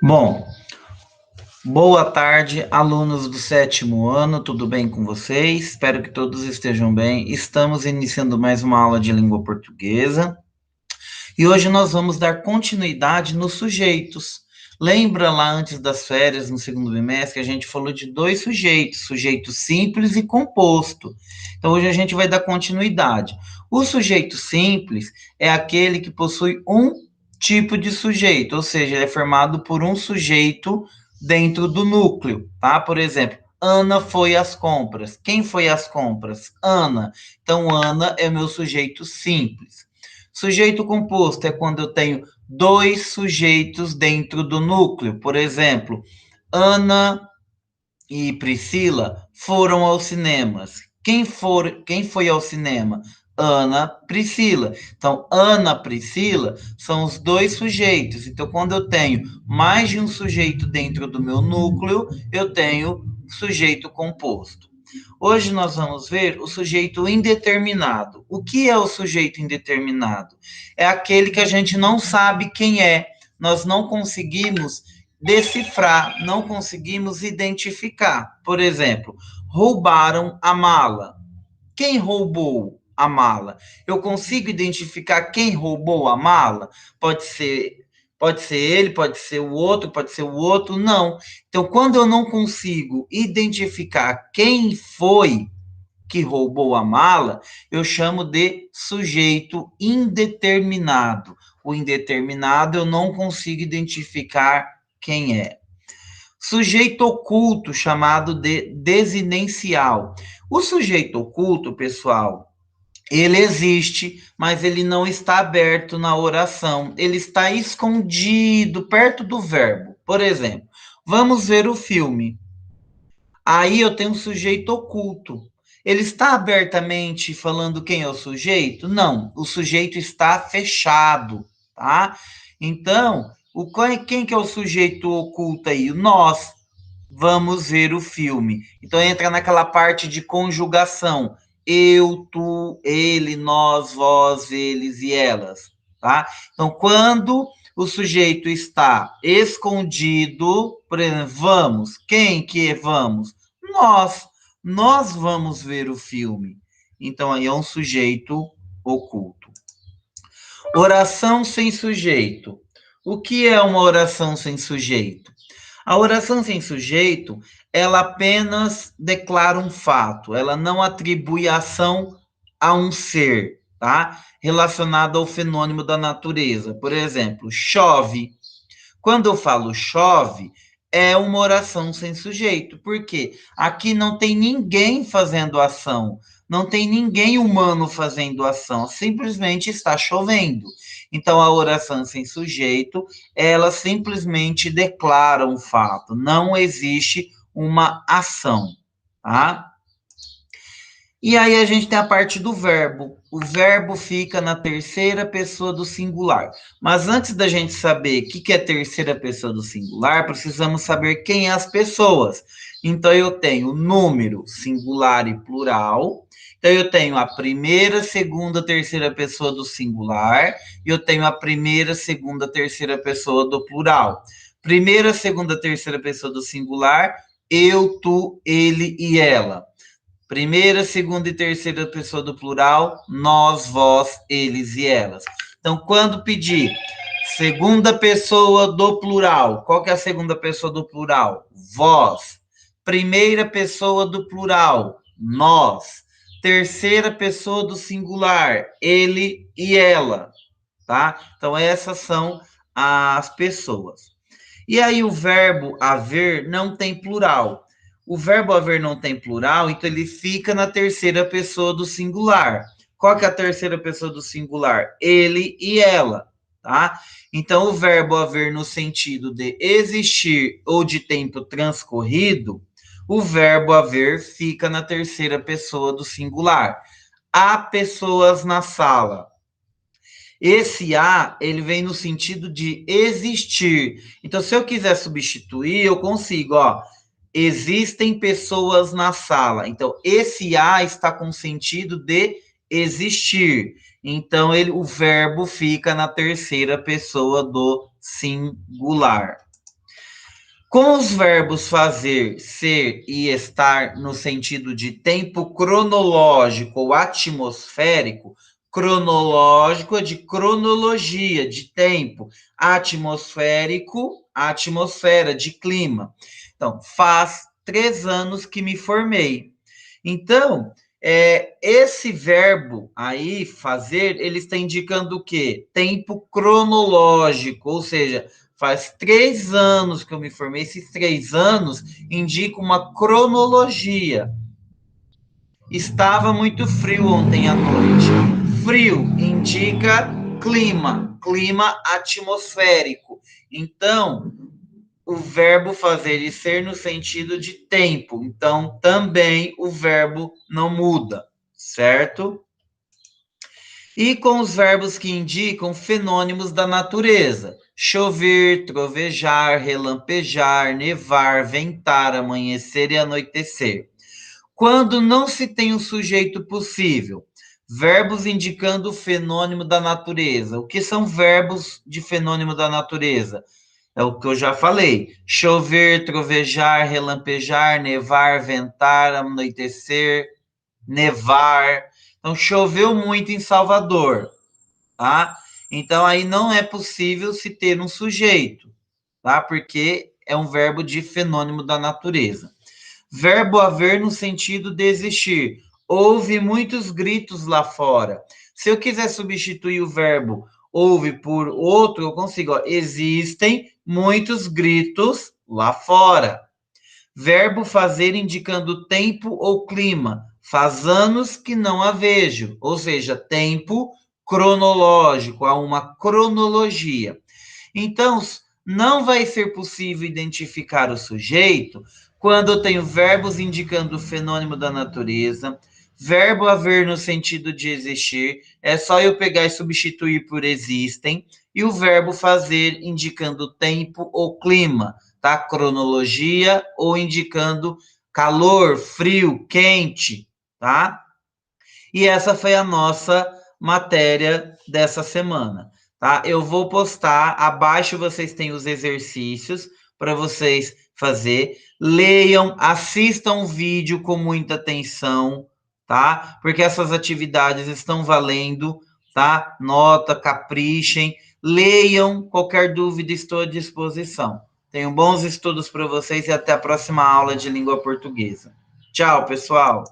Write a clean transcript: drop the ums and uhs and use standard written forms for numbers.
Bom, boa tarde, alunos do sétimo ano, tudo bem com vocês? Espero que todos estejam bem. Estamos iniciando mais uma aula de língua portuguesa e hoje nós vamos dar continuidade nos sujeitos. Lembra lá antes das férias, no segundo bimestre, que a gente falou de dois sujeitos, sujeito simples e composto. Então hoje a gente vai dar continuidade. O sujeito simples é aquele que possui um tipo de sujeito, ou seja, ele é formado por um sujeito dentro do núcleo, tá? Por exemplo, Ana foi às compras. Quem foi às compras? Ana. Então, Ana é meu sujeito simples. Sujeito composto é quando eu tenho dois sujeitos dentro do núcleo. Por exemplo, Ana e Priscila foram aos cinemas. Quem foi ao cinema? Ana, Priscila. Então, Ana, Priscila são os dois sujeitos. Então, quando eu tenho mais de um sujeito dentro do meu núcleo, eu tenho sujeito composto. Hoje nós vamos ver o sujeito indeterminado. O que é o sujeito indeterminado? É aquele que a gente não sabe quem é. Nós não conseguimos decifrar, não conseguimos identificar. Por exemplo, roubaram a mala. Quem roubou a mala? Eu consigo identificar quem roubou a mala? Pode ser ele, pode ser o outro, pode ser o outro, não. Então, quando eu não consigo identificar quem foi que roubou a mala, eu chamo de sujeito indeterminado. O indeterminado eu não consigo identificar quem é. Sujeito oculto, chamado de desinencial. O sujeito oculto, pessoal, ele existe, mas ele não está aberto na oração. Ele está escondido perto do verbo. Por exemplo, vamos ver o filme. Aí eu tenho um sujeito oculto. Ele está abertamente falando quem é o sujeito? Não, o sujeito está fechado, tá? Então, quem que é o sujeito oculto aí? Nós. Vamos ver o filme. Então entra naquela parte de conjugação. Eu, tu, ele, nós, vós, eles e elas, tá? Então quando o sujeito está escondido, por exemplo, vamos, quem que vamos? Nós. Nós vamos ver o filme. Então aí é um sujeito oculto. Oração sem sujeito. O que é uma oração sem sujeito? A oração sem sujeito, ela apenas declara um fato, ela não atribui ação a um ser, tá? Relacionado ao fenômeno da natureza. Por exemplo, chove. Quando eu falo chove, é uma oração sem sujeito, porque aqui não tem ninguém fazendo ação, não tem ninguém humano fazendo ação, simplesmente está chovendo. Então, a oração sem sujeito, ela simplesmente declara um fato, não existe uma ação, tá? E aí a gente tem a parte do verbo. O verbo fica na terceira pessoa do singular. Mas antes da gente saber o que é terceira pessoa do singular, precisamos saber quem é as pessoas. Então eu tenho número singular e plural. Então eu tenho a primeira, segunda, terceira pessoa do singular e eu tenho a primeira, segunda, terceira pessoa do plural. Primeira, segunda, terceira pessoa do singular, eu, tu, ele e ela. Primeira, segunda e terceira pessoa do plural, nós, vós, eles e elas. Então, quando pedir segunda pessoa do plural, qual que é a segunda pessoa do plural? Vós. Primeira pessoa do plural, nós. Terceira pessoa do singular, ele e ela, tá? Então, essas são as pessoas. E aí, o verbo haver não tem plural. O verbo haver não tem plural, então ele fica na terceira pessoa do singular. Qual que é a terceira pessoa do singular? Ele e ela, tá? Então, o verbo haver no sentido de existir ou de tempo transcorrido, o verbo haver fica na terceira pessoa do singular. Há pessoas na sala. Esse há, ele vem no sentido de existir. Então, se eu quiser substituir, eu consigo, ó. Existem pessoas na sala. Então, esse há está com sentido de existir. Então, o verbo fica na terceira pessoa do singular. Com os verbos fazer, ser e estar no sentido de tempo cronológico ou atmosférico, cronológico é de cronologia, de tempo, atmosférico, atmosfera, de clima. Então, faz 3 anos que me formei. Então, esse verbo aí, fazer, ele está indicando o quê? Tempo cronológico, ou seja, faz 3 anos que eu me formei. Esses 3 anos indicam uma cronologia. Estava muito frio ontem à noite. Frio indica clima, clima atmosférico. Então, o verbo fazer e ser no sentido de tempo. Então, também o verbo não muda, certo? E com os verbos que indicam fenômenos da natureza: chover, trovejar, relampejar, nevar, ventar, amanhecer e anoitecer. Quando não se tem um sujeito possível, verbos indicando o fenômeno da natureza. O que são verbos de fenômeno da natureza? É o que eu já falei: chover, trovejar, relampejar, nevar, ventar, anoitecer, nevar. Então, choveu muito em Salvador, tá? Então, aí não é possível se ter um sujeito, tá? Porque é um verbo de fenômeno da natureza. Verbo haver no sentido de existir. Houve muitos gritos lá fora. Se eu quiser substituir o verbo houve por outro, eu consigo. Ó, existem muitos gritos lá fora. Verbo fazer indicando tempo ou clima. Faz anos que não a vejo. Ou seja, tempo cronológico, há uma cronologia. Então, não vai ser possível identificar o sujeito quando eu tenho verbos indicando o fenômeno da natureza, verbo haver no sentido de existir, é só eu pegar e substituir por existem, e o verbo fazer indicando tempo ou clima, tá? Cronologia ou indicando calor, frio, quente, tá? E essa foi a nossa matéria dessa semana, tá? Eu vou postar, abaixo vocês têm os exercícios para vocês fazer. Leiam, assistam o vídeo com muita atenção, tá? Porque essas atividades estão valendo, tá? Nota, caprichem, leiam, qualquer dúvida estou à disposição. Tenham bons estudos para vocês e até a próxima aula de língua portuguesa. Tchau, pessoal!